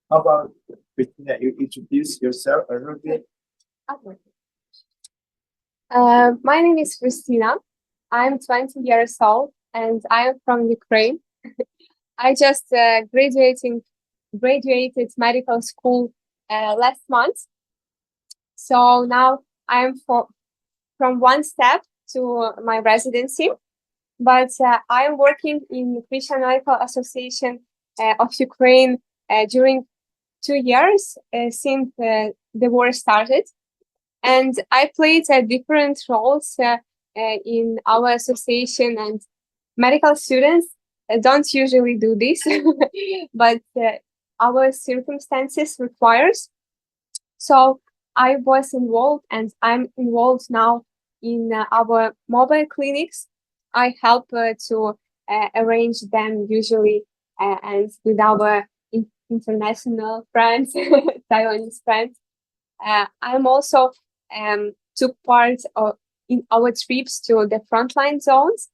How about Christina? You introduce yourself a little bit. Okay. My name is Christina. I'm 20 years old and I am from Ukraine. I just graduated medical school last month. So now I am from one step to my residency, but I am working in the Christian Medical Association of Ukraine during 2 years since the war started. And I played different roles in our association, and medical students don't usually do this, but our circumstances requires. So I was involved and I'm involved now in our mobile clinics. I help to arrange them usually and with our international friends, Taiwanese friends. I'm also took part in our trips to the frontline zones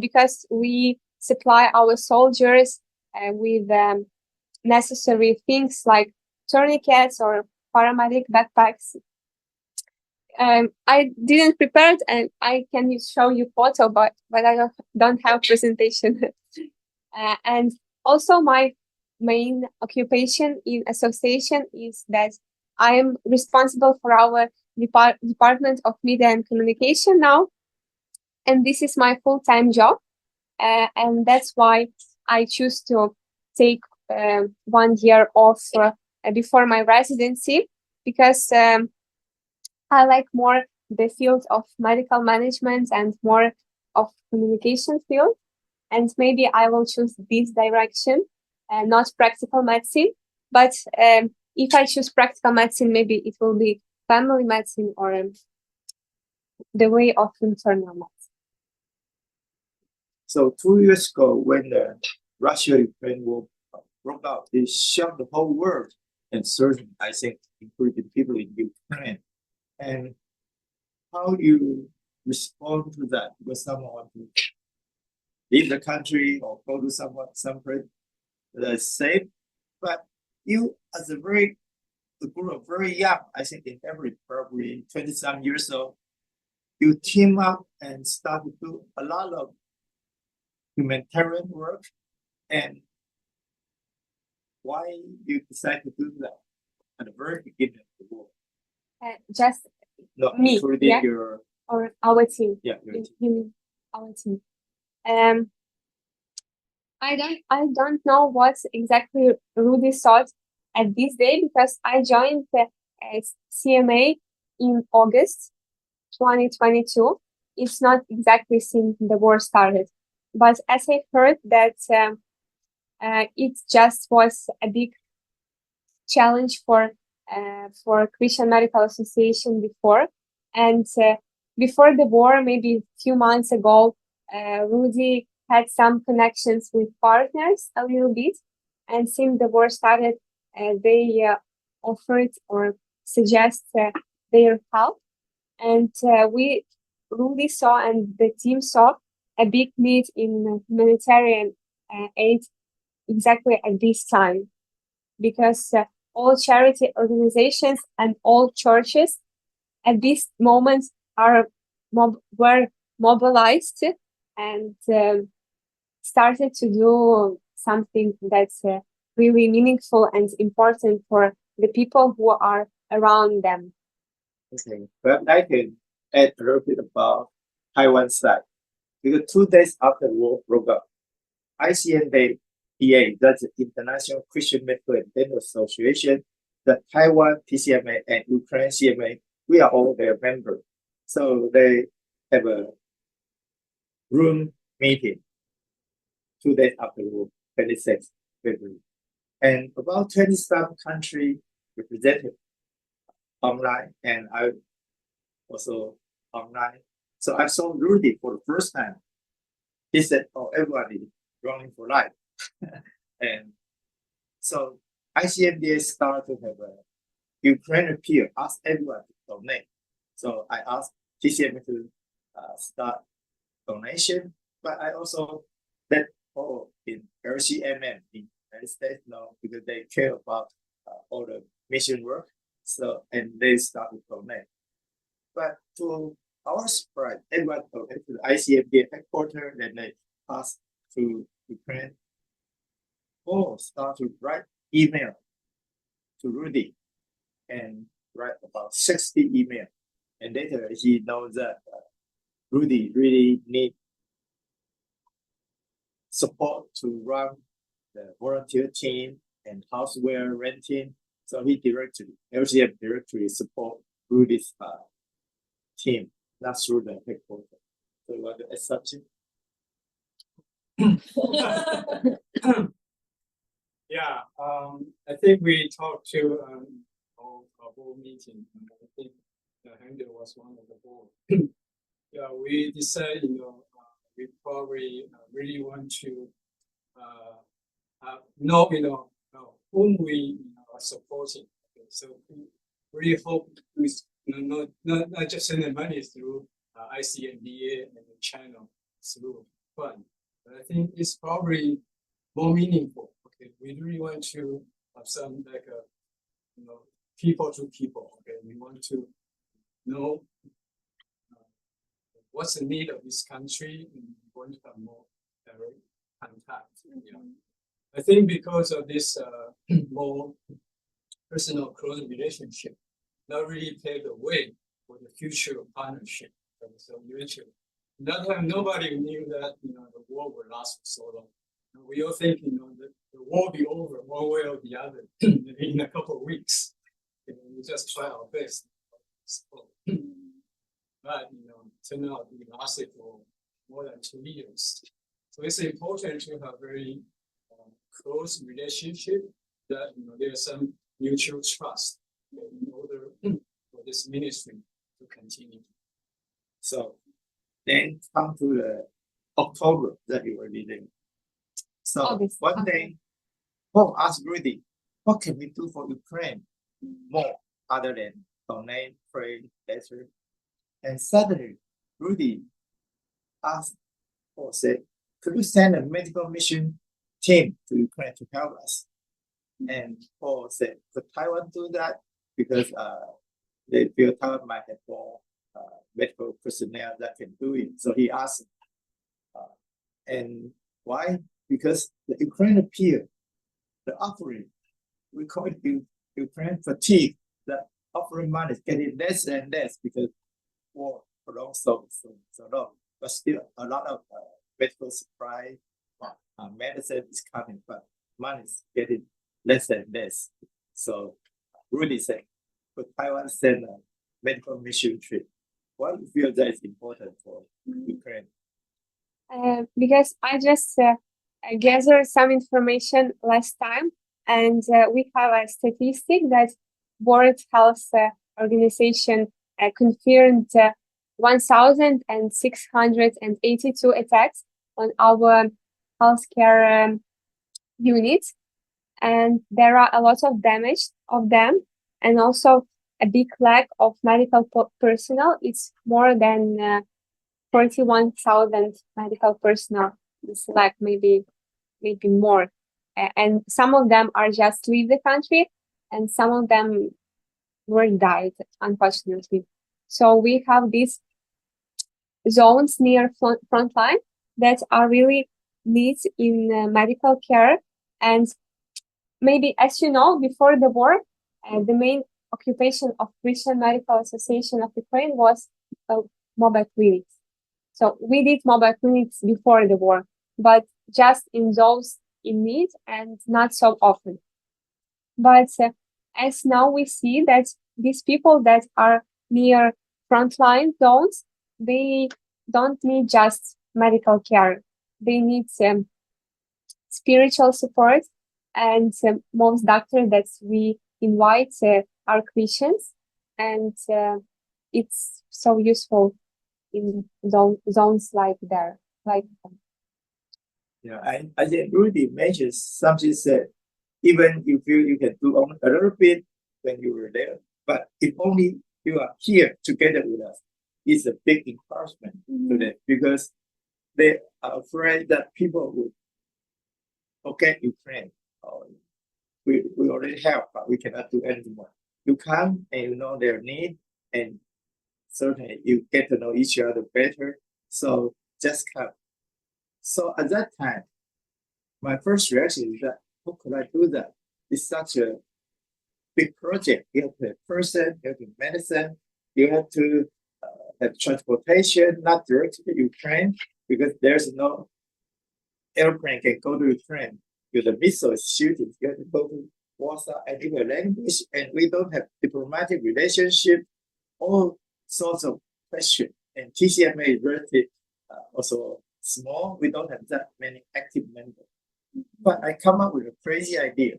because we supply our soldiers with necessary things like tourniquets or paramedic backpacks. I didn't prepare it, and I can show you photo, but I don't have presentation. And also my main occupation in association is that I am responsible for our Department of Media and Communication now, and this is my full-time job, and that's why I choose to take 1 year off before my residency, because I like more the field of medical management and more of communication field, and maybe I will choose this direction, not practical medicine, but if I choose practical medicine, maybe it will be family medicine or the way of internal medicine. So 2 years ago, when the Russia-Ukraine war broke out, it shocked the whole world, and certainly, I think, including people in Ukraine. And how do you respond to that? Because someone wants to leave the country or go to someplace that's safe, but you, as a group of very young, I think in every probably 20-some years old, you team up and start to do a lot of humanitarian work. And why you decide to do that at the very beginning of the war? Just No, me, including yeah? your Or our team. Yeah, your team. You mean our team. I don't know what exactly Rudy thought at this day, because I joined the CMA in August 2022. It's not exactly since the war started, but as I heard that it just was a big challenge for Christian Medical Association before, and before the war, maybe a few months ago, Rudy had some connections with partners a little bit, and since the war started, they offered or suggest their help, and we really saw, and the team saw, a big need in humanitarian aid exactly at this time, because all charity organizations and all churches at this moment were mobilized and started to do something that's really meaningful and important for the people who are around them. Okay, but I can add a little bit about Taiwan side. Because 2 days after the war broke out, ICMA, that's the International Christian Medical and Dental Association, the Taiwan TCMA and Ukraine CMA, we are all their members. So they have a room meeting 2 days after the war, 26th February. And about 20-some countries represented online, and I also online. So I saw Rudy for the first time. He said, "Oh, everybody running for life." And so ICMDA started to have a Ukrainian peer, ask everyone to donate. So I asked TCMA to start donation, but I also let all in LCMM in the United States know, because they care about all the mission work. So, and they start to donate. But to our surprise, everyone donated to the ICMA headquarters, and they pass to Ukraine. Paul start to write email to Rudy and write about 60 email. And later he knows that Rudy really need support to run the volunteer team and houseware renting. So he LCM directly support Rudy's team, not through the headquarters. So you want to add something? Yeah, I think we talked to our board meeting, and I think Handel was one of the board. Yeah, we decided, we probably really want to know, whom we are supporting. Okay, so we really hope we not just send the money through ICMDA and the channel through fund, but I think it's probably more meaningful. Okay, we really want to have some people to people. Okay, we want to know what's the need of this country, and we want to have more direct contact. Yeah. I think because of this more personal close relationship, that really paved the way for the future partnership. Okay, so eventually, that time nobody knew that the war would last for so long. We all think that the war will be over one way or the other in a couple of weeks. We just try our best. But turned out it lasted for more than 2 years. So it's important to have very close relationship, that there's some mutual trust in order for this ministry to continue. So then come to the October that you were leading. So one day, Paul asked Rudy, what can we do for Ukraine more other than donate, pray, letter? And suddenly, Rudy asked Paul, said, could you send a medical mission team to Ukraine to help us? And Paul said, could Taiwan do that? Because they feel Taiwan might have more medical personnel that can do it. So he asked, and why? Because the Ukraine appeal, the offering, we call it Ukraine fatigue. The offering money is getting less and less because war prolonged so long. But still, a lot of medical supply, medicine is coming, but money is getting less and less. So Rudy said, could Taiwan send a medical mission trip? Why do you feel that is important for Ukraine? Because I just gathered some information last time, and we have a statistic that World Health Organization confirmed 1,682 attacks on our healthcare units, and there are a lot of damage of them, and also a big lack of medical personnel. It's more than 41,000 medical personnel. It's like maybe more, and some of them are just leave the country, and some of them were died, unfortunately. So we have these zones near front line that are really needs in medical care. And maybe, as you know, before the war, the main occupation of Christian Medical Association of Ukraine was mobile clinics. So we did mobile clinics before the war, but just in those in need and not so often. But as now we see that these people that are near frontline zones, they don't need just medical care. They need spiritual support, and most doctors that we invite are Christians, and it's so useful in zones like there. Yeah, I think Rudy mentioned something said, even you feel you can do only a little bit when you were there, but if only you are here together with us, it's a big encouragement to them, because they are afraid that people would forget Ukraine or we already have, but we cannot do anymore. You come and you know their need, and certainly you get to know each other better. So just come. So at that time, my first reaction is that, how could I do that? It's such a big project. You have to have person, you have to have medicine, you have to have transportation, not directly to Ukraine, because there's no airplane can go to Ukraine. The missile is shooting. You have to go to Warsaw and even language, and we don't have diplomatic relationship, all sorts of questions. And TCMA is relatively also small. We don't have that many active members. But I come up with a crazy idea.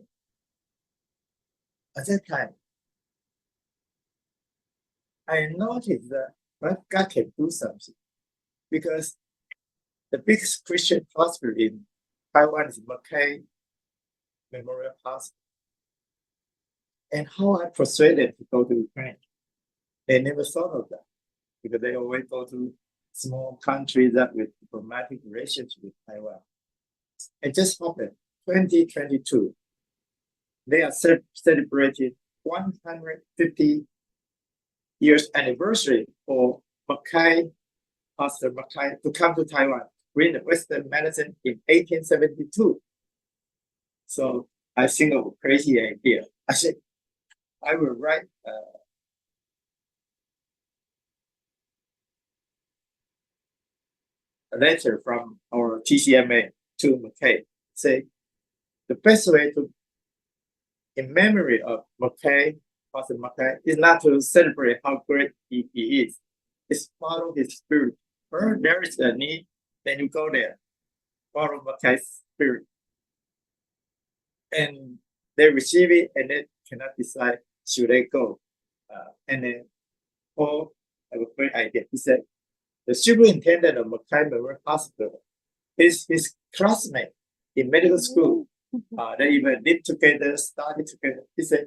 At that time, I noticed that God can do something, because the biggest Christian hospital in Taiwan is Mackay Memorial Hospital. And how I persuaded them to go to Ukraine. They never thought of that, because they always go to small countries that with diplomatic relations with Taiwan. It just happened, 2022. They are celebrating 150 years anniversary for Mackay, Pastor Mackay, to come to Taiwan, bring the Western medicine in 1872. So I think of a crazy idea. I said, I will write a letter from our TCMA to Mackay, say the best way to, in memory of Mackay, Pastor Mackay, is not to celebrate how great he is. It's follow his spirit. Where there is a need, then you go there. Follow Mackay's spirit. And they receive it, and they cannot decide should they go. And then Paul have a great idea. He said, the superintendent of Mackay Memorial Hospital is his classmate in medical school. They even lived together, studied together. He said,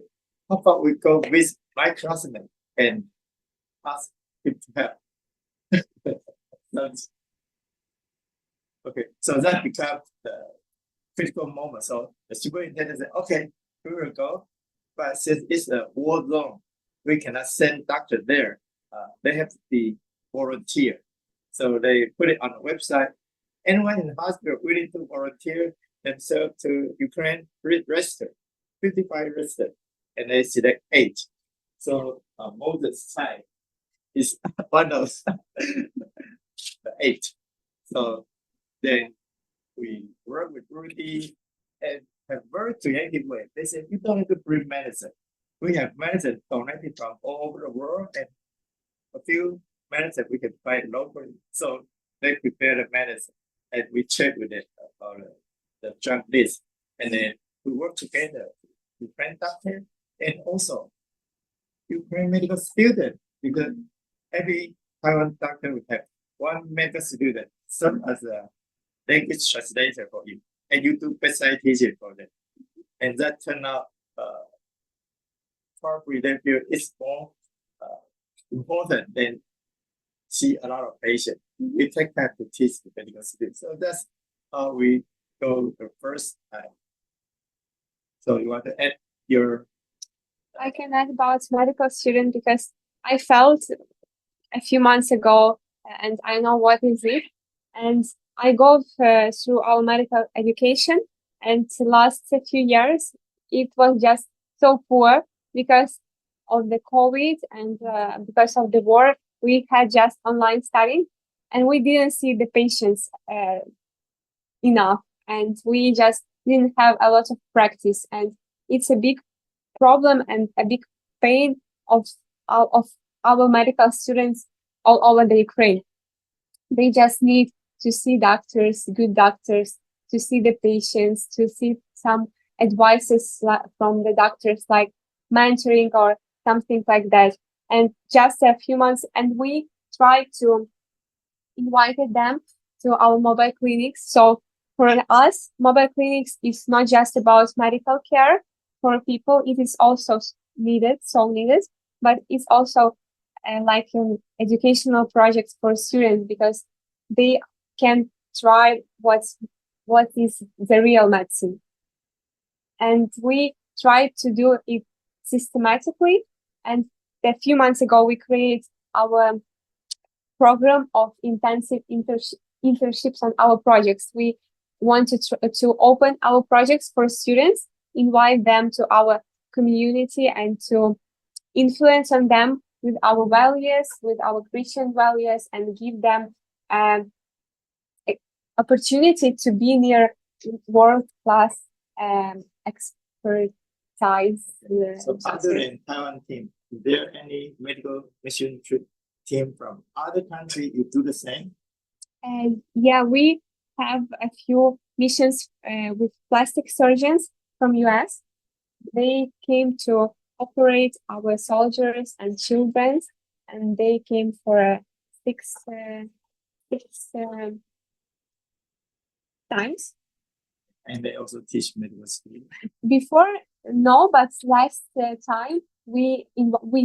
how about we go with my classmate and ask him to help? Okay, so that becomes the critical moment. So the superintendent said, okay, we will go. But since it's a war zone, we cannot send doctor there. They have to be volunteer. So they put it on the website. Anyone in the hospital willing to volunteer themselves to Ukraine, register, 55 registered, and they select 8. So Moses' side is one of the 8. So then we work with Rudy and have very creative way. They said, you don't have to bring medicine. We have medicine donated from all over the world, and a few medicine we can find locally. So they prepare the medicine, and we check with it about the drug list, and then we work together with Ukraine doctor and also Ukraine medical student, because every Taiwan doctor will have one medical student serve as a language translator for you, and you do bedside teaching for them, and that turned out probably they feel it's more important than see a lot of patients. We take time to teach the medical students. So that's how we go the first time. So you want to add your? I can add about medical student, because I felt a few months ago, and I know what is it. And I go through our medical education, and the last few years, it was just so poor because of the COVID and because of the war. We had just online studying, and we didn't see the patients enough, and we just didn't have a lot of practice. And it's a big problem and a big pain of our medical students all over the Ukraine. They just need to see doctors, good doctors, to see the patients, to see some advices from the doctors, like mentoring or something like that. And just a few months, and we try to invite them to our mobile clinics. So for us, mobile clinics is not just about medical care for people. It is also needed, but it's also like an educational project for students, because they can try what is the real medicine. And we try to do it systematically. And a few months ago, we created our program of intensive internships on our projects. We wanted to open our projects for students, invite them to our community, and to influence on them with our values, with our Christian values, and give them opportunity to be near world-class expertise. So other than Taiwan team, is there any medical mission team from other countries you do the same? Yeah, we have a few missions with plastic surgeons from US. They came to operate our soldiers and children, and they came for six times. And they also teach medical school. Before, no, but last time we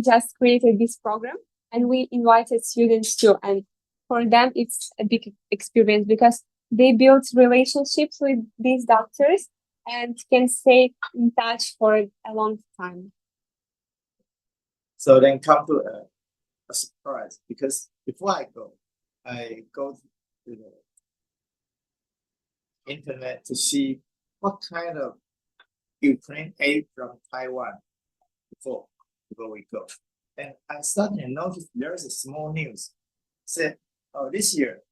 just created this program and we invited students too. And for them, it's a big experience because they built relationships with these doctors and can stay in touch for a long time. So then come to a surprise, because before I go to the internet to see what kind of Ukraine aid from Taiwan before we go. And I suddenly noticed there's a small news. Said, oh, this year,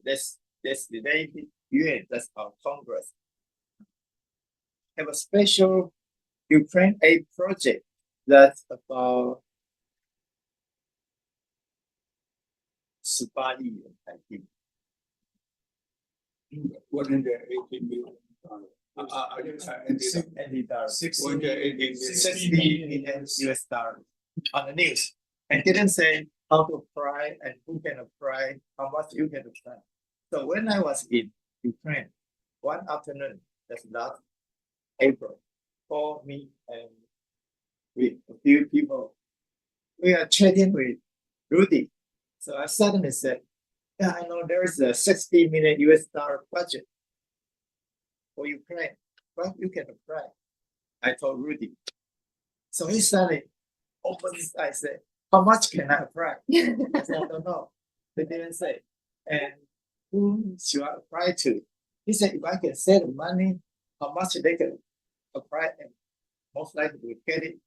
this designated UN, that's our Congress, have a special Ukraine aid project that's about 18 亿元台币。$180 million. $60 million US dollars on the news, and didn't say how to apply and who can apply, how much you can apply. So when I was in Ukraine, one afternoon, that's last April, called me and with a few people, we are chatting with Rudy. So I suddenly said, yeah, I know there's a $60 million US dollar budget for Ukraine, but you can apply. I told Rudy. So he suddenly opened his eyes, said, how much can I apply? I said, I don't know. They didn't say. And who should I apply to? He said, if I can send the money, how much they can apply, and most likely will get it.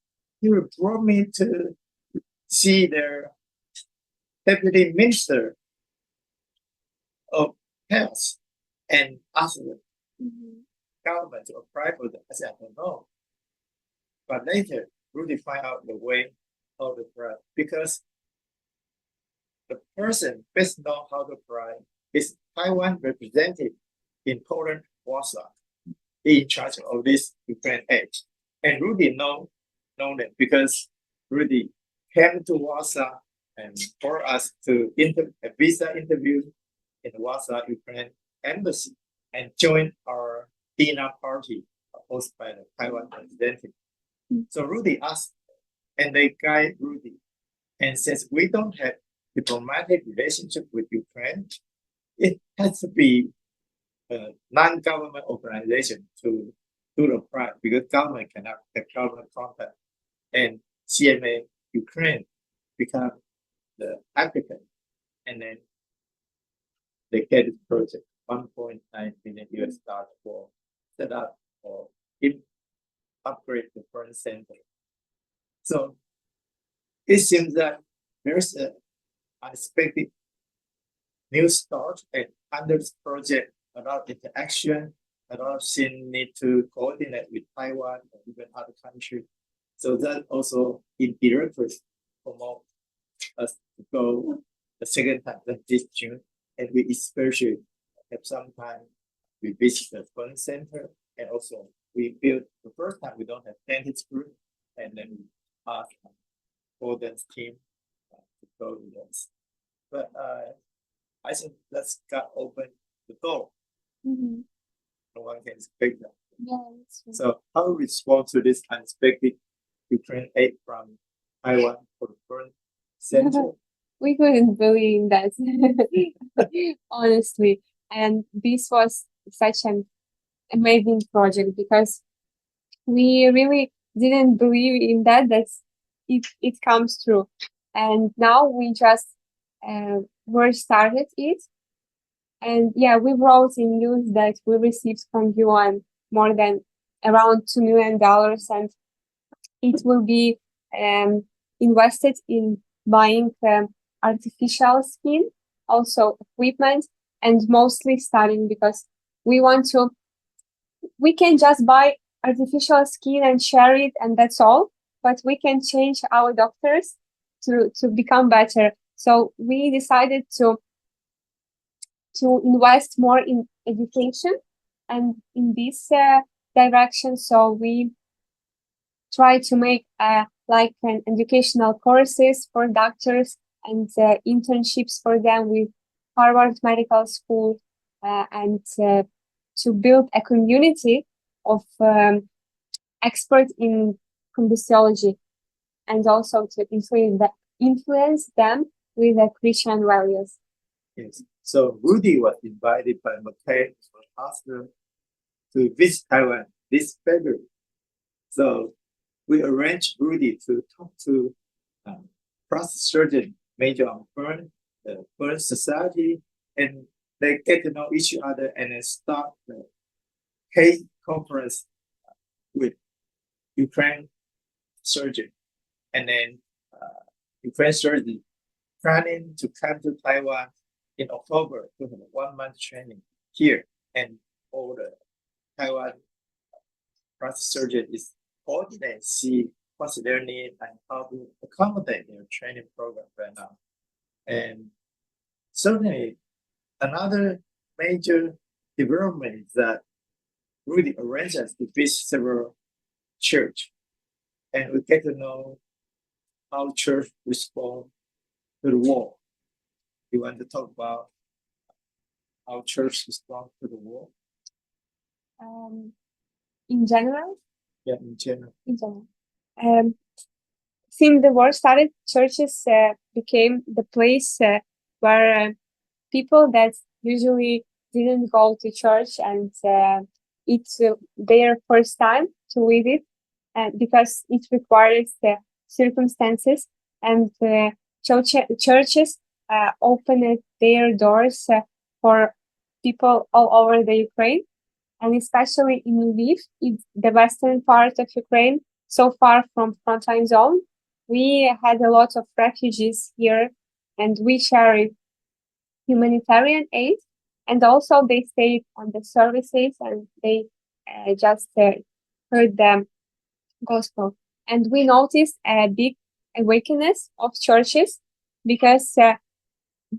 He brought me to see their deputy minister of health and asked the government to apply for that. I said, I don't know. But later, Rudy find out the way how to apply, because the person best know how to apply is Taiwan representative in Poland, Warsaw. He in charge of this Ukraine aid. And Rudy know them because Rudy came to Warsaw and for us to a visa interview in the Warsaw Ukraine embassy and join our dinner party hosted by the Taiwan representative. So Rudy asked, and they guide Rudy and says, we don't have diplomatic relationship with Ukraine. It has to be a non-government organization to do the price, because government cannot have government contact. And CMA Ukraine become the applicant, and then they get this project, 1.9 million US dollars for set up or upgrade the burn center. So it seems that there's an unexpected new start, and under this project, a lot of interaction, a lot of things need to coordinate with Taiwan and even other countries. So that also indirectly promote us to go the second time, this June, and we especially have some time we visit the burn center, and also we built the first time we don't have dentist group, and then we asked Golden's team to go with us. But I think that's got open the door. Mm-hmm. No one can expect that. Yeah, that's true. So how we respond to this unexpected Ukraine aid from Taiwan for the burn center? We couldn't believe that, honestly. And this was such an amazing project because we really didn't believe in that it comes true. And now we just were started it. And yeah, we wrote in news that we received from UN more than around $2 million, and it will be invested in buying artificial skin, also equipment, and mostly studying, because we can just buy artificial skin and share it and that's all, but we can change our doctors to become better. So we decided to invest more in education and in this direction. So we try to make like an educational courses for doctors and internships for them with Harvard Medical School, and to build a community of experts in kinesiology, and also to influence them with the Christian values. Yes. So Rudy was invited by McKay Hospital to visit Taiwan this February. So we arranged Rudy to talk to plastic surgeon major on burn, the burn society, and they get to know each other and then start the case conference with Ukraine surgeon. And then Ukraine surgeon planning to come to Taiwan in October to have a 1 month training here, and all the Taiwan plastic surgeon is coordinate, see what's their need and how to accommodate their training program right now. And certainly another major development is that really arranged us to visit several church, and we get to know how church respond to the war. You want to talk about how church respond to the war? In general? Yeah, in general. In general. Since the war started, churches became the place where people that usually didn't go to church, and it's their first time to visit, because it requires the circumstances, and churches opened their doors for people all over the Ukraine, and especially in Lviv, it's the western part of Ukraine, so far from frontline zone. We had a lot of refugees here, and we shared humanitarian aid, and also they stayed on the services, and they just heard the gospel. And we noticed a big awakeness of churches, because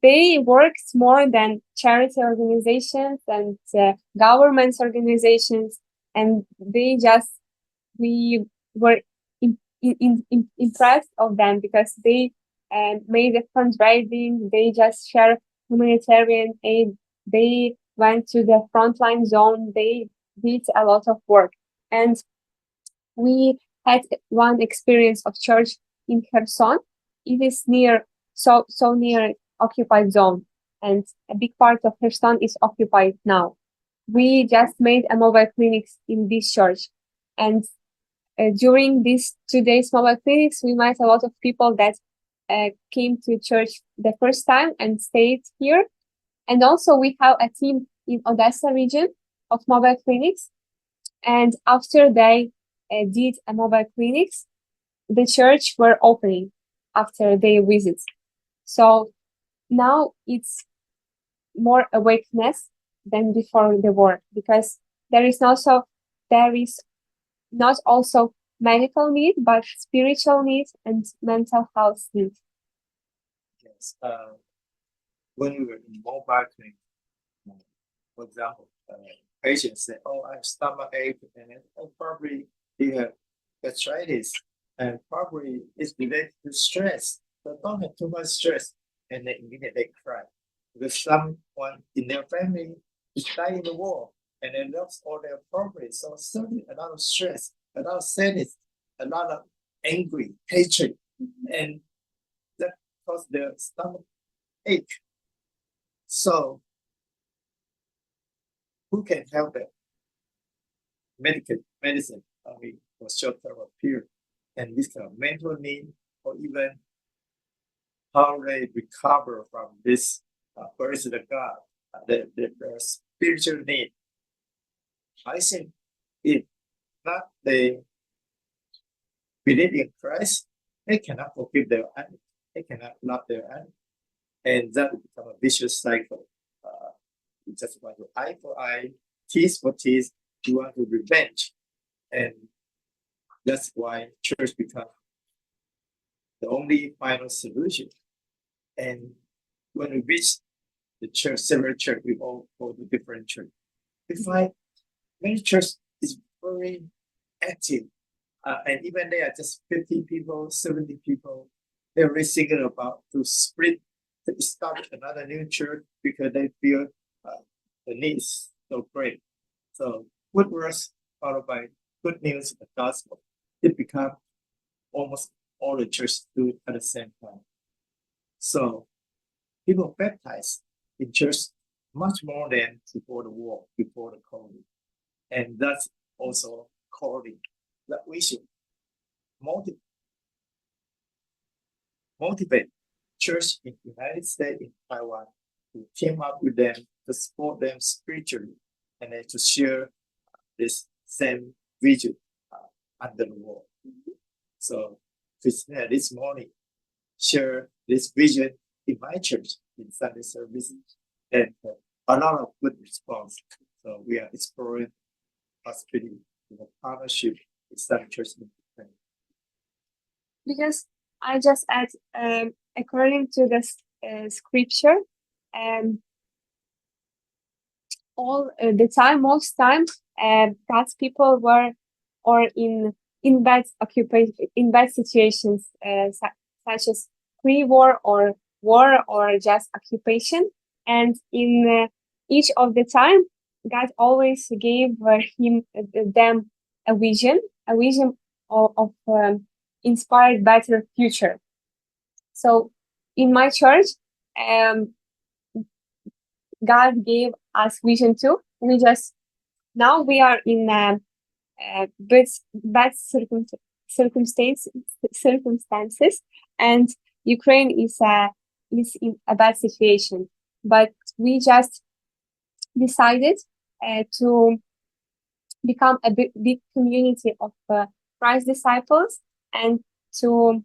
they worked more than charity organizations and government organizations, and we were impressed of them, because they made a fundraising, they just shared humanitarian aid, they went to the frontline zone, they did a lot of work. And we had one experience of church in Kherson. It is so near occupied zone, and a big part of Kherson is occupied now. We just made a mobile clinics in this church, and during these 2 days mobile clinics, we met a lot of people that came to church the first time and stayed here. And also we have a team in Odessa region of mobile clinics, and after they did a mobile clinics, the church were opening after their visits. So now it's more awakeness than before the war, because there is not also medical need, but spiritual needs and mental health needs. Yes. When we were in mobile clinic, for example, patients say, "Oh, I have stomach ache, and probably they have gastritis, and probably it's related to stress. So don't have too much stress," and they immediately cry, because someone in their family is dying in the war, and they lost all their property. So certainly a lot of stress, a lot of sadness, a lot of angry, hatred, and that caused their stomach ache. So who can help them? Medicine. only for short-term period. And this kind of mental need, or even how they recover from this person of God, their spiritual need. I think if not they believe in Christ, they cannot forgive their enemy. They cannot love their enemy. And that will become a vicious cycle. You just want to eye for eye, teeth for teeth, you want to revenge. And that's why church becomes the only final solution. And when we reach the church, several church, we all go to different church. We find many church is very active. And even they are just 50 people, 70 people. They're really thinking about to start another new church because they feel the need is so great. So good words followed by good news of the gospel. It becomes almost all the churches do it at the same time. So people baptized in church much more than before the war, before the COVID. And that's also calling that we should motivate church in the United States, in Taiwan, to team up with them, to support them spiritually, and then to share this same vision under the war. So Christina this morning share this vision in my church in Sunday service, and a lot of good response. So we are exploring possibility in a partnership with some church in Ukraine. Because I just add, according to the scripture, all the time, most time, God's people were or in bad occupation, in bad situations, such as pre-war or war or just occupation. And in each of the time, God always gave them a vision of inspired better future. So in my church, God gave us vision too. Now we are in bad circumstances, and Ukraine is in a bad situation. But we just decided to become a big community of Christ disciples and to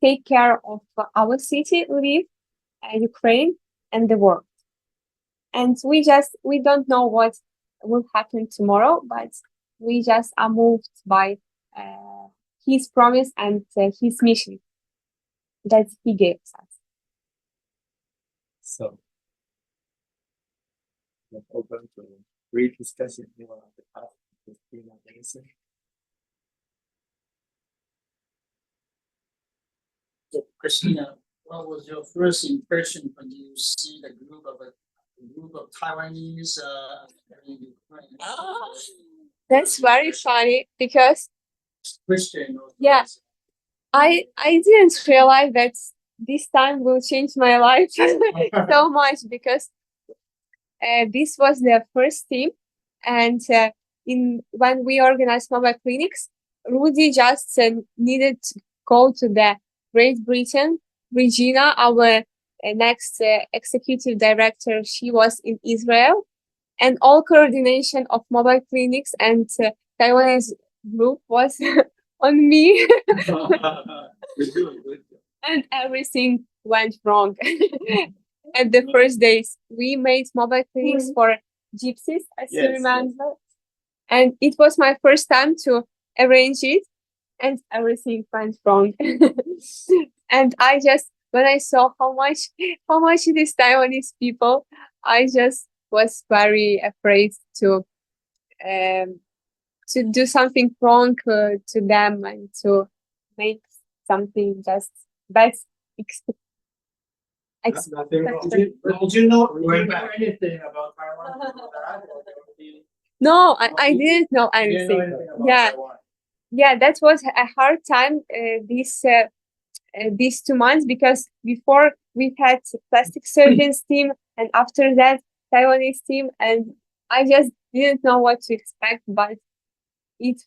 take care of our city, Lviv, Ukraine, and the world. And we don't know what will happen tomorrow, but we just are moved by his promise and his mission that he gave us. So, we're open to brief discussion on the path of Christina Mason. So, Christina, what was your first impression when you see the group of Taiwanese in Ukraine? That's very funny because Christian. Yeah. I didn't realize that this time will change my life so much because this was the first team, and when we organized mobile clinics, Rudy just needed to go to the Great Britain. Regina, our next executive director, she was in Israel, and all coordination of mobile clinics and Taiwanese group was on me. And everything went wrong. At the first days, we made mobile clinics for gypsies, as you remember. Yes. And it was my first time to arrange it, and everything went wrong. And when I saw how much it is Taiwanese people, I just was very afraid to do something wrong to them and to make something just bad. Nothing wrong. Did you know anything about Taiwan? No, I didn't know anything. Yeah, that was a hard time these 2 months, because before we had plastic surgeons team, and after that Taiwanese team, and I just didn't know what to expect. But it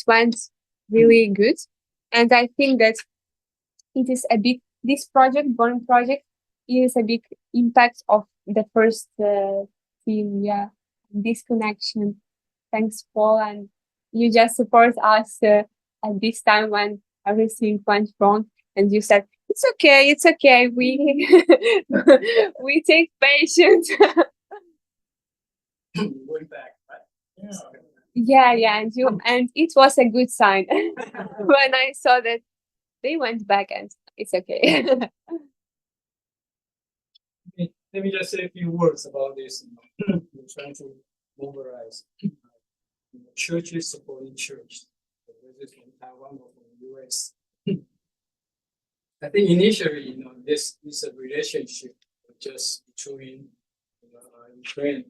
went really good, and I think that it is a big, this project, Born project, is a big impact of the first team. Yeah, this connection. Thanks, Paul, and you just support us at this time when everything went wrong, and you said it's okay. We we take patience. Went back, right? Yeah, and it was a good sign when I saw that they went back, and it's okay. Let me just say a few words about this. We're trying to mobilize churches supporting church, whether it's from Taiwan or from the US. I think initially, this is a relationship just between Ukraine,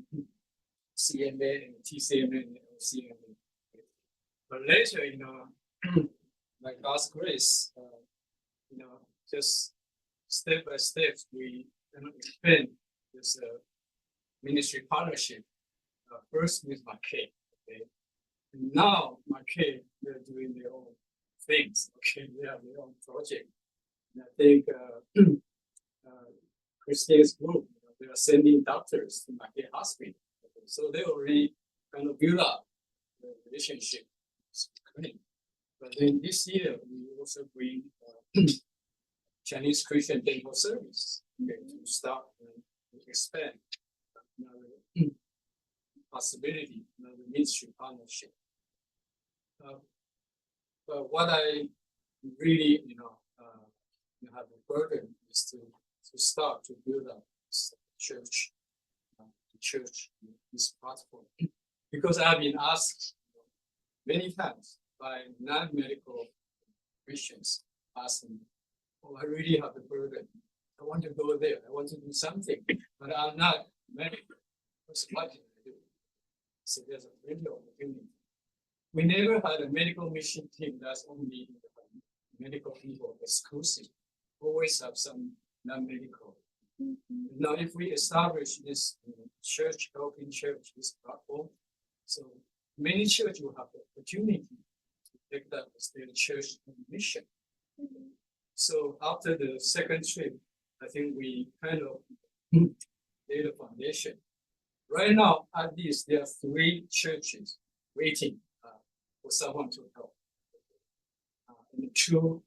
CMA and TCMA and LCMM. But later, by God's grace, just step by step, we expand this ministry partnership. First with Mackay, okay, and now Mackay, they're doing their own things. Okay, they have their own project. And I think Christine's group, they are sending doctors to Mackay Hospital. Okay, so they already kind of build up the relationship. But then this year, we also bring Chinese Christian dental service, okay, to start and expand another possibility, another ministry partnership. But what I really, have a burden is to start to build up this church, this platform, because I've been asked many times by non-medical Christians asking, "Oh, I really have a burden. I want to go there. I want to do something, but I'm not medical. What can I do?" So there's a plenty of opportunity. We never had a medical mission team that's only medical people exclusive. Always have some non-medical. Mm-hmm. Now, if we establish this church, helping church, this platform, so many churches will have the opportunity to take that as their church mission. Mm-hmm. So after the second trip, I think we kind of laid a foundation. Right now, at least there are 3 churches waiting for someone to help. And 2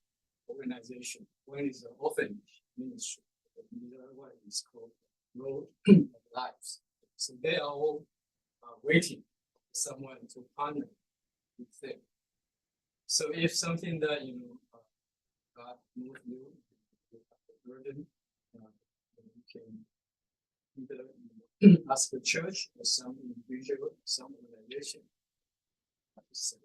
organizations. One is the orphanage ministry, and the other one is called Road of Lives. So they are all waiting for someone to partner with them. So if something that God knows you have a burden, you can either ask the church or some individual, some organization. So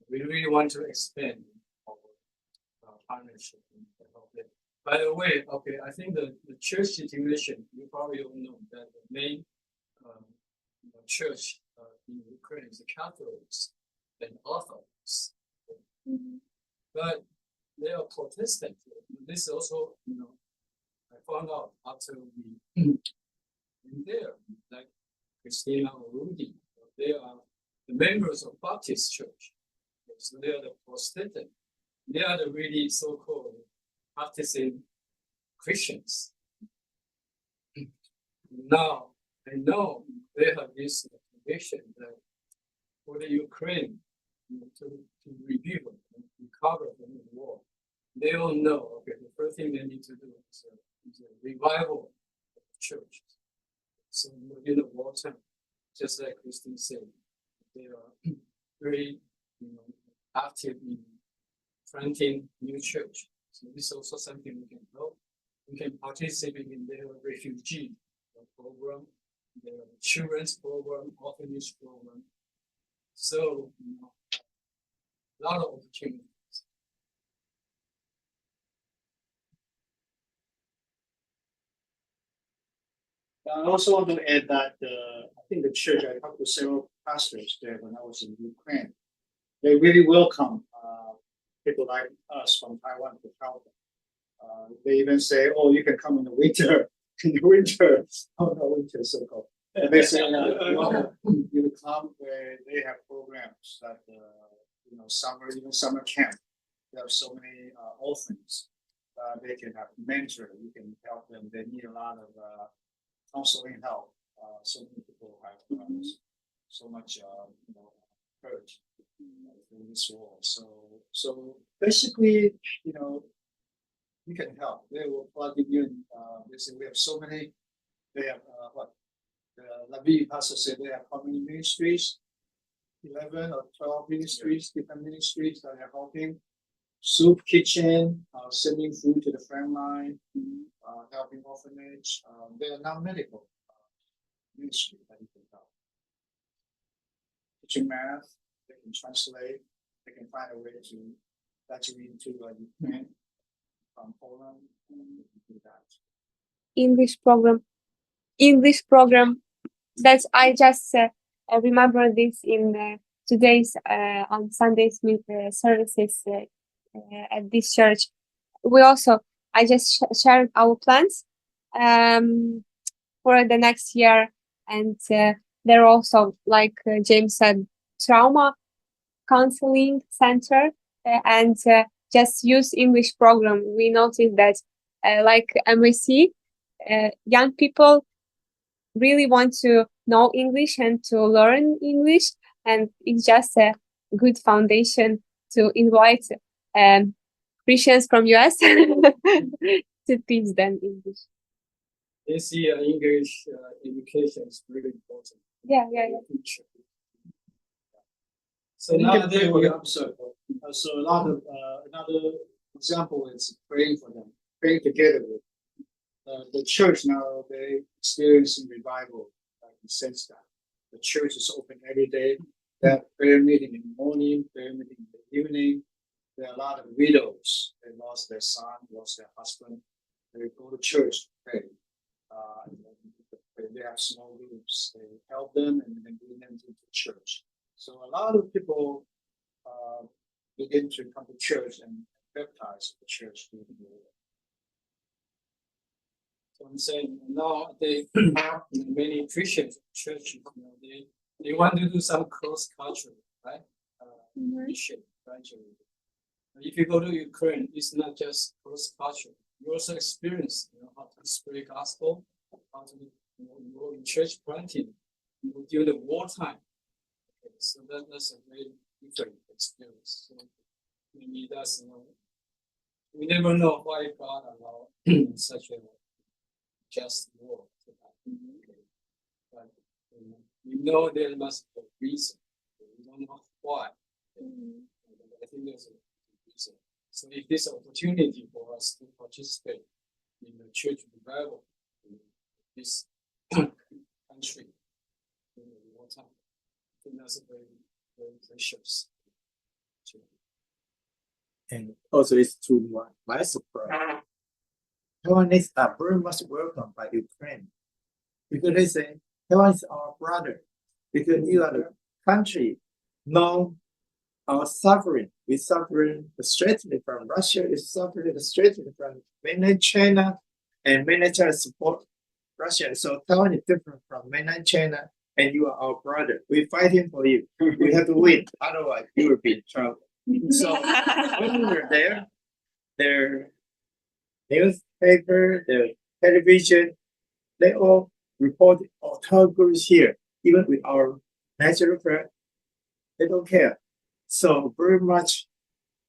we really want to expand our partnership and help them. By the way, okay, I think the church situation, you probably all know that the main church in Ukraine is the Catholics and Orthodox. Mm-hmm. But they are Protestant. This also, I found out after we in there, like Christina or Rudy, they are the members of Baptist Church. So they are the Protestant. They are the really so-called practicing Christians. Now, I know they have this conviction that for the Ukraine to rebuild and recover from the war, they all know, okay, the first thing they need to do is a revival of the church. So in the wartime, just like Christine said, they are very active in planting new church. So this is also something we can help. We can participate in their refugee program, their children's program, orphanage program. So a lot of opportunities. I also want to add that I think the church, I talked to several pastors there when I was in Ukraine. They really welcome people like us from Taiwan to help them. They even say, "Oh, you can come in the winter." In the winter, oh no, winter is so cold. They say you will come where they have programs that summer camp. They have so many orphans. They can have mentor. You can help them. They need a lot of counseling help. So many people have so much hurt in this war. So basically, you can help. They will plug in. They say we have so many. They have the Lavi pastor said they have how many ministries? 11 or 12 ministries, different ministries that are helping. Soup kitchen, sending food to the front line, helping orphanage. They are non-medical ministry that you can help. Teaching math, they can translate. They can find a way to let you into Ukraine from Poland. Do that. English program. That's I just remember this in today's on Sunday's services at this church. I just shared our plans for the next year, and there also, like James said, trauma counseling center and just use English program. We noticed that like MAC, young people really want to know English and to learn English, and it's just a good foundation to invite Christians from US to teach them English. They see English education is really important. Yeah. So nowadays we observe. So a lot of another example is praying for them, praying together with the church. Now they experiencing revival, in the sense that the church is open every day. They have prayer meeting in the morning, prayer meeting in the evening. There are a lot of widows. They lost their son, lost their husband. They go to church to pray. They have small groups. They help them and then bring them to the church. So a lot of people begin to come to church and baptize the church. So I'm saying now many Christians churches, they want to do some cross cultural, right? Mission gradually. If you go to Ukraine, it's not just cross cultural. You also experience, how to spread gospel, how to go in church planting during the wartime. Okay, so that's a very different experience. So maybe that's we never know why God allowed such a just war to happen. Okay. But we know there must be a reason. We don't know why. I think there's a reason. So if there's an opportunity for us to participate in the church revival in this country in the wartime, I think that's a very, very precious. And also, it's to my surprise, Taiwanese are very much welcomed by Ukraine, because they say Taiwan is our brother, because you are the country known our suffering. We suffering straightly from Russia, we suffering straightly from mainland China, and mainland China support Russia. So Taiwan is different from mainland China, and you are our brother. We're fighting for you. We have to win, otherwise you will be in trouble. So when we were there, their newspaper, their television, they all reported our groups here, even with our national flag. They don't care. So very much,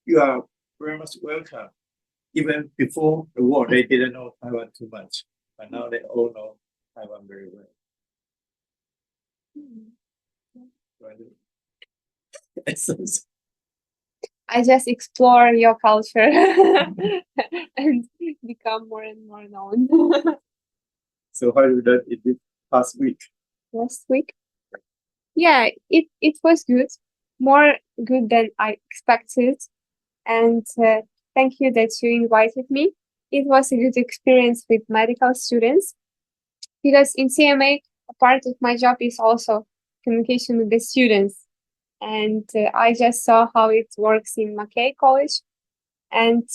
you are very much welcome. Even before the war, they didn't know Taiwan too much, but now they all know Taiwan very well. I just explore your culture and become more and more known. So how you done in this past week? Last week? Yeah, it was good. More good than I expected. And thank you that you invited me. It was a good experience with medical students, because in CMA, a part of my job is also communication with the students. And I just saw how it works in Mackay College, and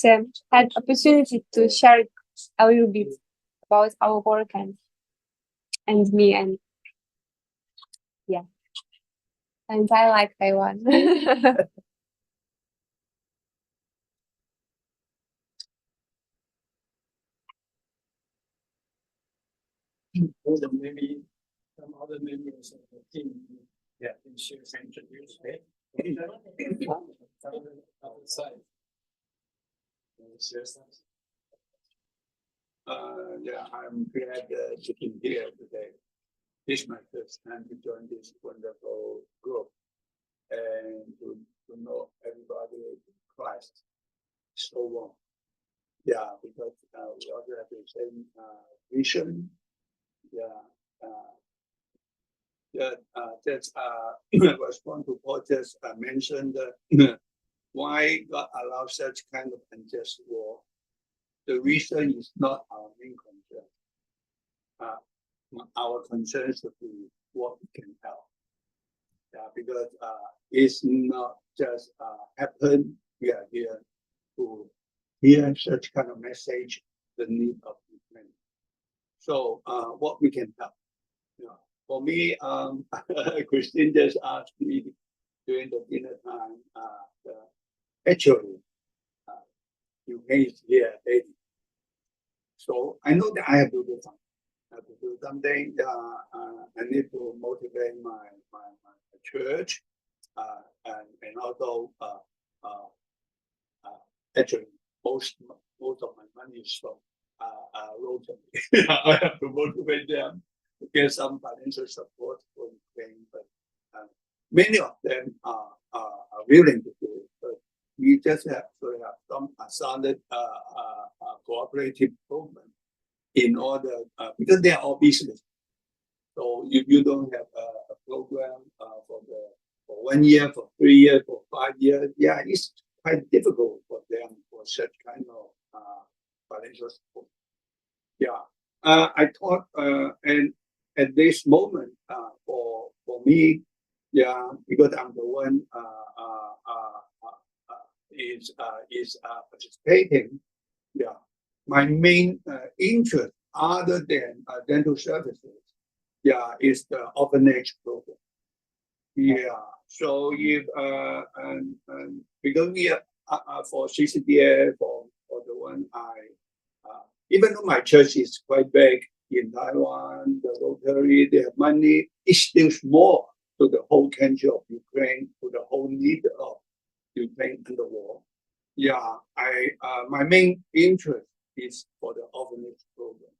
had opportunity to share a little bit about our work and me and Yeah. And I like Taiwan. Also, maybe some other members of the team can share some introduce, right? Outside. Share some. Yeah, I'm glad to be here today. This is my first time to join this wonderful group and to know everybody in Christ so well. Yeah, because we also have the same vision. Just respond to what just mentioned why God allows such kind of unjust war. The reason is not our main concern. Our concern should be what we can help. Because it's not just happen. We are here to hear such kind of message, the need of many. So what we can help. For me, Christine just asked me during the dinner time. Actually, Ukraine is here daily. So I know that I have to do something. I have to do something. I need to motivate my church, and also actually most of my money is from Rotary. I have to motivate them to get some financial support for Ukraine, but many of them are willing to do it. But we just have to have some solid cooperative program in order, because they are all business. So if you don't have a program for 1 year, for 3 years, for 5 years, yeah, it's quite difficult for them for such kind of financial support. Yeah, I thought, and at this moment, for me, yeah, because I'm the one is participating. Yeah, my main interest, other than dental services, yeah, is the orphanage program. Yeah, so if because we are for CCDS, for the one even though my church is quite big in Taiwan, the Rotary, they have money, it's still small to the whole country of Ukraine, to the whole need of Ukraine in the war. Yeah, my main interest is for the orphanage program.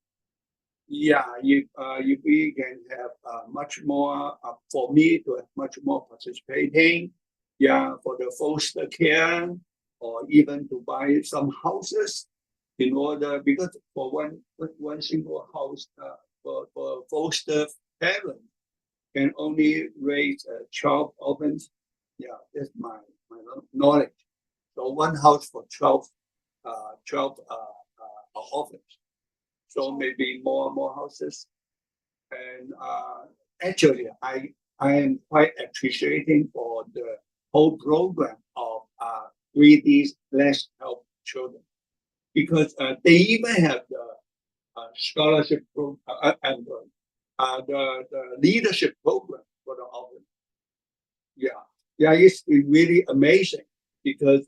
Yeah, if we can have much more, for me to have much more participating, yeah, for the foster care, or even to buy some houses in order, because for one single house for foster parent can only raise 12 orphans. Yeah, that's my knowledge. So one house for 12 orphans. So maybe more houses. And actually, I am quite appreciating for the whole program of 3D less help children, because they even have the scholarship program and the leadership program for the orphans. Yeah, it's really amazing, because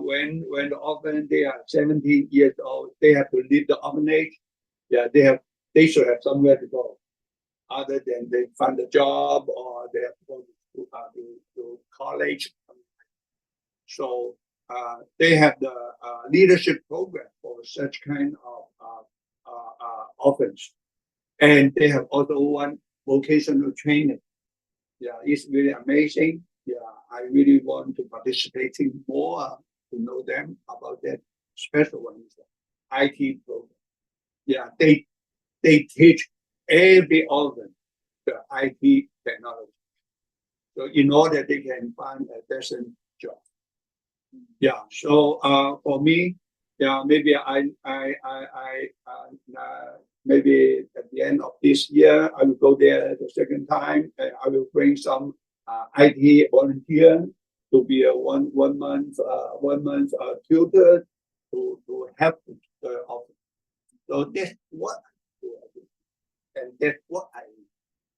when the orphan, they are 17 years old, they have to leave the orphanage. Yeah, they should have somewhere to go, other than they find a job or they have to go to college. So they have the leadership program for such kind of orphans, and they have also one vocational training. Yeah, it's really amazing. Yeah, I really want to participate in more to know them about that special one is the IT program. Yeah, they teach every organ the IT technology, so in order they can find a decent job. Yeah, so for me, yeah, maybe maybe at the end of this year I will go there the second time, and I will bring some IT volunteer to be a one month tutor to help the office. So that's what I do, and that's what I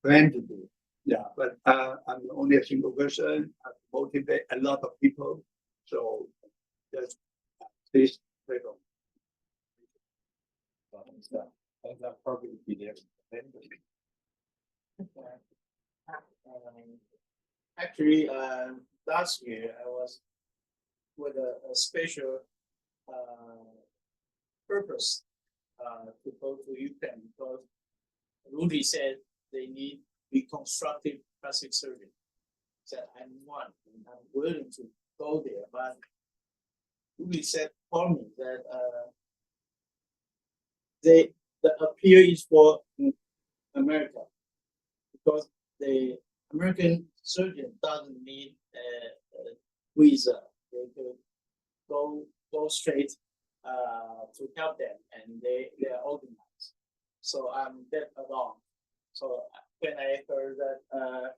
plan to do. Yeah, but I'm only a single person. I motivate a lot of people. So just please take on. That probably be there. Actually, last year I was with a special purpose to go to Ukraine because Rudy said they need reconstructive plastic surgery. Said I'm one, and I'm willing to go there. But Rudy said for me that the appeal is for America because the American surgeon doesn't need a visa. They could go straight to help them, and they are organized. So I'm that along. So when I heard that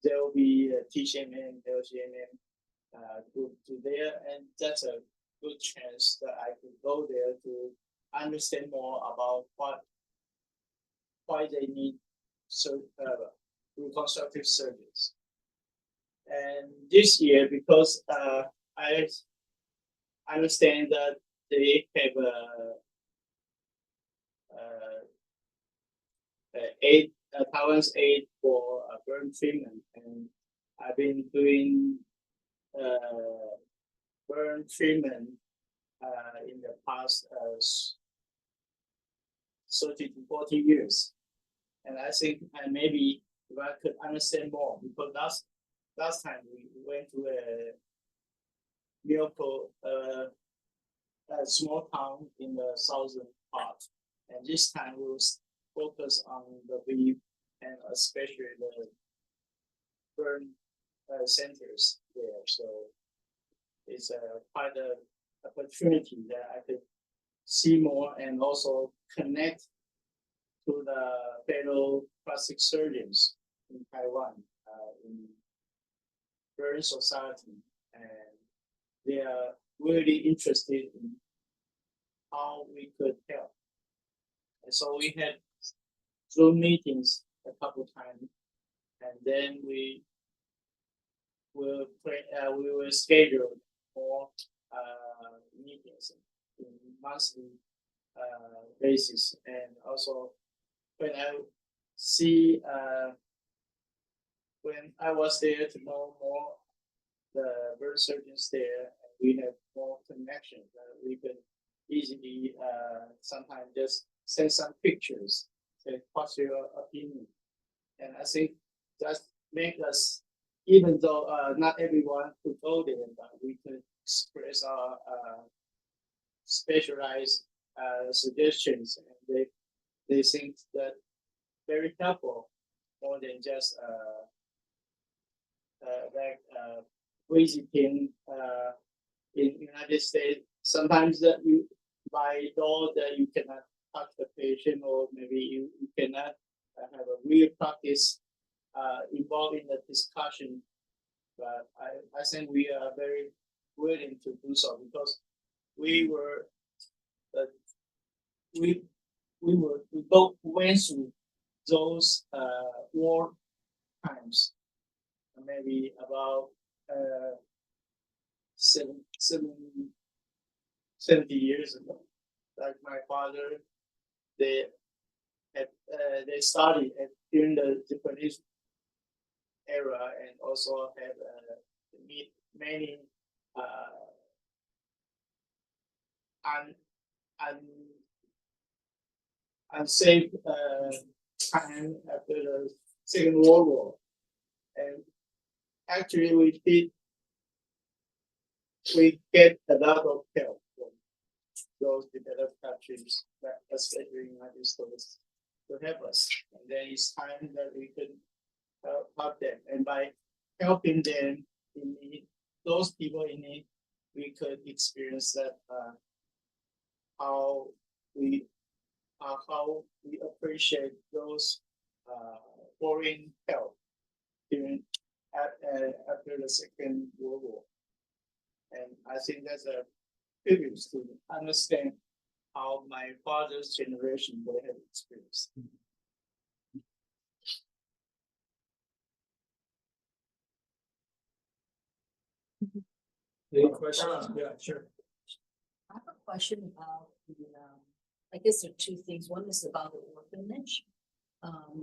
there will be a TCMA and LCMM to there, and that's a good chance that I could go there to understand more about why they need reconstructive surgeons. And this year, because I understand that they have Taiwan's aid for burn treatment, and I've been doing burn treatment in the past 30 to 40 years. And I think maybe if I could understand more, because last time we went to a miracle, a small town in the southern part, and this time we will focus on the beef and especially the burn centers there. So it's quite an opportunity that I could see more and also connect to the fellow plastic surgeons in Taiwan, in burn society, and they are really interested in how we could help. And so we had Zoom meetings a couple times, and then we will schedule more meetings in monthly basis. And also when I see when I was there to know more the burn surgeons there, we have more connection. We could easily sometimes just send some pictures, say what's your opinion, and I think that make us, even though not everyone could go there, but we could express our specialized suggestions, and they think that very helpful more than just visiting in United States. Sometimes that you by law that you cannot touch the patient, or maybe you cannot have a real practice involved in the discussion. But I think we are very willing to do so because we both went through those war times, maybe about 70 years ago. Like my father, they studied during the Japanese era, and also had meet many unsafe time after the Second World War. And actually we get a lot of help from those developed countries, especially in United States, to help us. And then it's time that we could help them. And by helping them in need, those people in need, we could experience that how we appreciate those foreign help during after the Second World War. And I think that's a privilege to understand how my father's generation would have experienced. Any questions? Yeah, sure. I have a question about the, I guess there are two things. One is about the orphanage.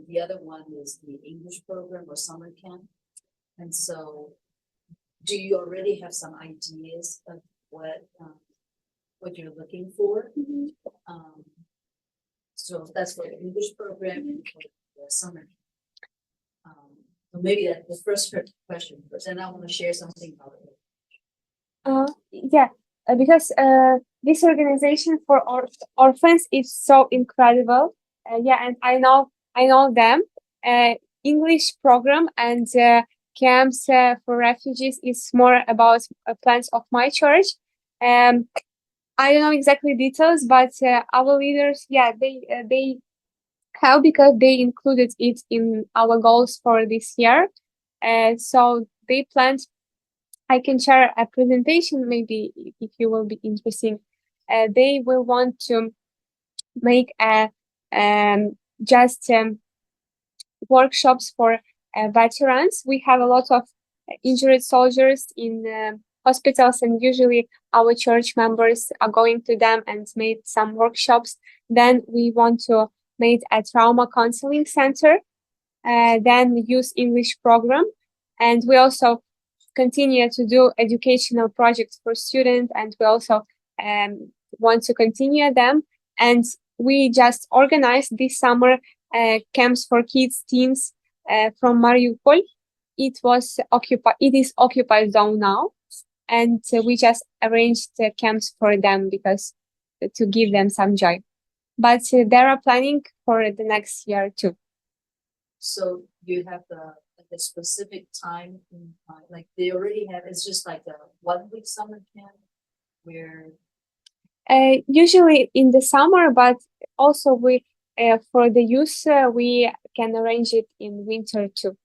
The other one is the English program or summer camp. And so do you already have some ideas of what you're looking for? So that's for the English program and for the summer. So maybe that's the first question first, and I want to share something about it. Because this organization for orphans is so incredible. And I know them. English program and camps for refugees is more about plans of my church. I don't know exactly details, but our leaders, they have, because they included it in our goals for this year. So they planned. I can share a presentation, maybe if you will be interested. They will want to make workshops for veterans. We have a lot of injured soldiers in hospitals, and usually our church members are going to them and made some workshops. Then we want to make a trauma counseling center, then use English program, and we also continue to do educational projects for students, and we also want to continue them. And we just organized this summer camps for kids, teens from Mariupol. It is occupied zone now, and we just arranged camps for them because to give them some joy. But they are planning for the next year too. So you have the specific time in mind, like they already have. It's just like a 1 week summer camp where. Usually in the summer, but also we for the youth we can arrange it in winter too.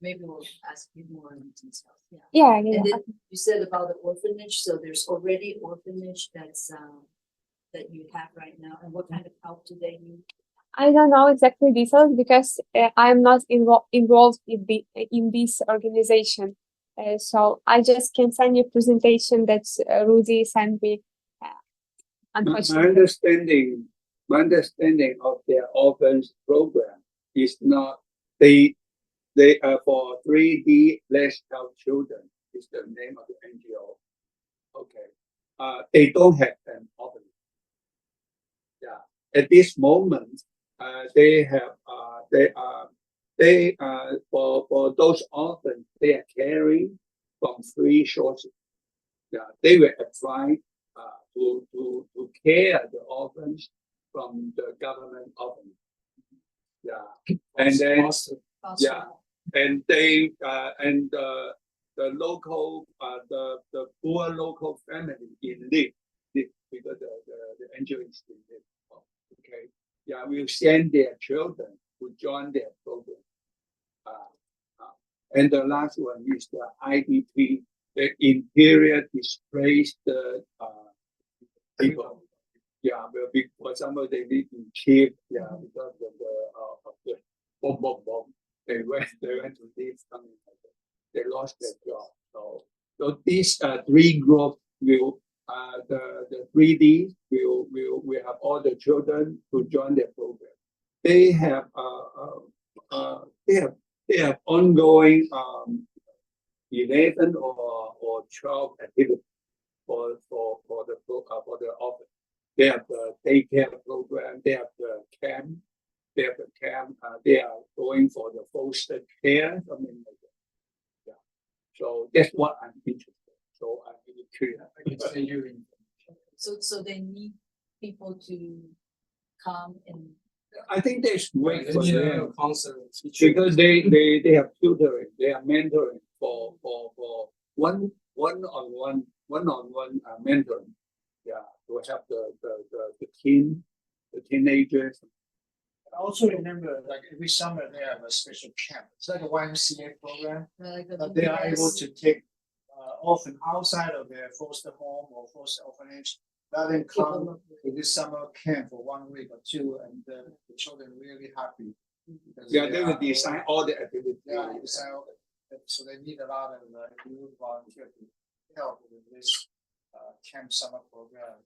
Maybe we'll ask you more in details. Yeah. And then you said about the orphanage. So there's already orphanage that's that you have right now. And what kind of help do they need? I don't know exactly details because I'm not involved in this organization. So I just can send you a presentation that Rudy sent me. Unfortunately, my understanding of their orphans program is not they are for 3D less help children is the name of the NGO. Okay, they don't have an orphanage. Yeah, at this moment, they have for those orphans they are caring from 3 sources. Yeah, they will apply to care the orphans from the government orphanage. Yeah, and then and they and the local the poor local family in need because the NGO is in need. Okay, yeah, we'll send their children to join their program. And the last one is the IDP, the interior displaced people. Yeah, for example, they live in Kiev. Yeah, because of the bomb. They went to live something like that. They lost their job. So these 3 groups will the 3D will have all the children to join their program. They have ongoing 11 or 12 activities for the office. They have the daycare program. They have the camp. They are going for the foster care, something like that. Yeah. So that's what I'm interested in. So I'm really curious. I can send you information. So they need people to come and. I think there's great for them because they have tutoring, they are mentoring for one-on-one mentoring. Yeah, to help the teenagers. And also remember, like every summer they have a special camp. It's like a YMCA program. They are able to take orphan outside of their foster home or foster orphanage. Rather than come to this summer camp for 1 week or 2, and the children are really happy. Yeah, they will design all the activities. Yeah, design all So they need a lot of youth volunteers to help with this camp summer program.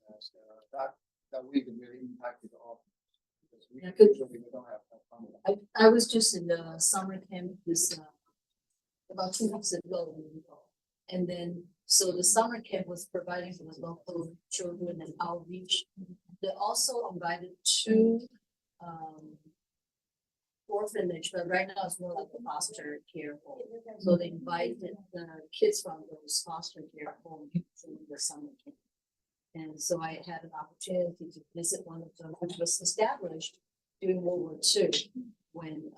That week really impacted all. Because we usually don't have that fun. I was just in the summer camp this about 2 weeks ago, and then so the summer camp was providing for the local children and outreach. They also invited 2 orphanage, but right now it's more like a foster care home. So they invited the kids from those foster care homes to the summer camp. And so I had an opportunity to visit one of them, which was established during World War II, when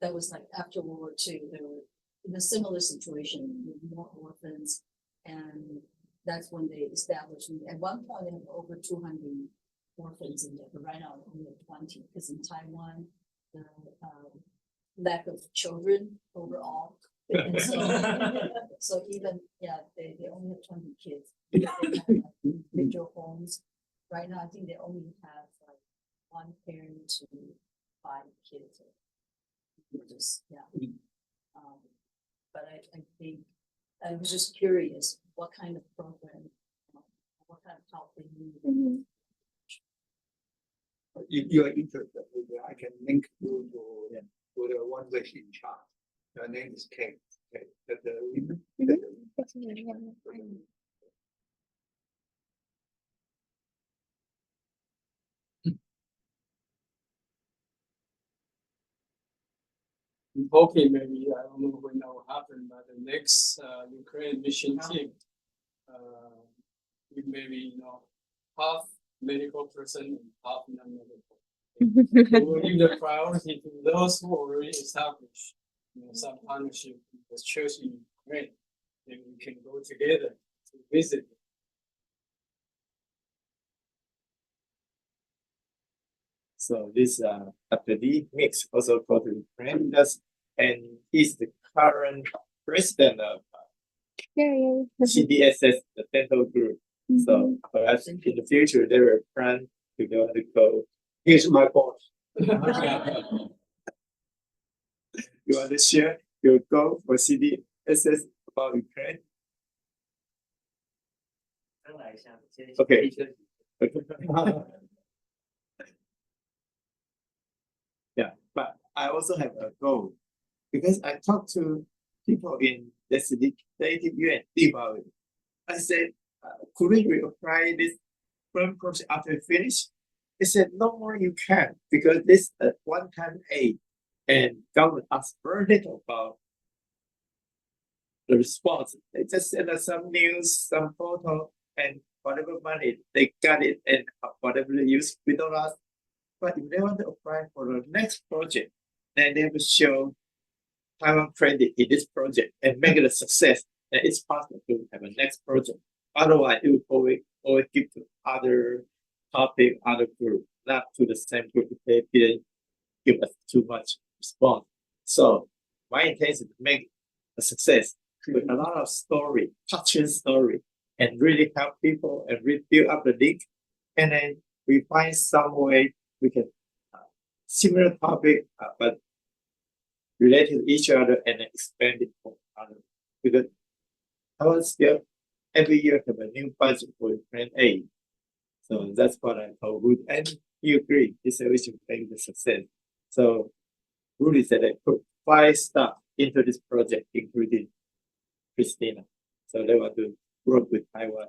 that was like after World War II, they were in a similar situation with more orphans, and that's when they established. At one point, they had over 200 orphans in there, but right now only 20, because in Taiwan, the lack of children overall. And so even, they only have 20 kids. They have individual homes. Right now, I think they only have like 1 parent to 5 kids. But I think I was just curious what kind of program, what kind of help they need. If you are interested, I can link you to the one that's in charge. Her name is Kate. I'm hoping maybe, I don't know when that will happen, but the next Ukraine mission team, we maybe, half medical person and half non-medical. We will give the priority to those who already established some partnership with the church in Ukraine. Then we can go together to visit. So this Dr. Lee Mix also go to Ukraine, and he's the current president of CDSS, the dental group. So perhaps in the future they will plan to go. He's my boss. You want to share your goal for CDSS about Ukraine? Okay. Yeah, but I also have a goal because I talked to people in legislative yuan about it. I said, could we reapply this firm project after finish? They said, no more you can't, because this is a one-time aid and government asks very little about the response. They just send us some news, some photo, and whatever money they got it, and whatever they use, we don't ask. But if they want to apply for the next project, then they will show Taiwan credit in this project and make it a success. And it's possible to have a next project. Otherwise, it will always give to other topic, other group, not to the same group if they didn't give us too much response. So my intention is to make a success with a lot of story, touching story, and really help people and really build up the link. And then we find some way we can similar topic, but related to each other and then expand it for others. Because I will still every year have a new budget for Ukraine aid. So that's what I told Rudy. And he agreed. He said we should make the success. So Rudy said I put 5 staff into this project, including Christina. So they want to work with Taiwan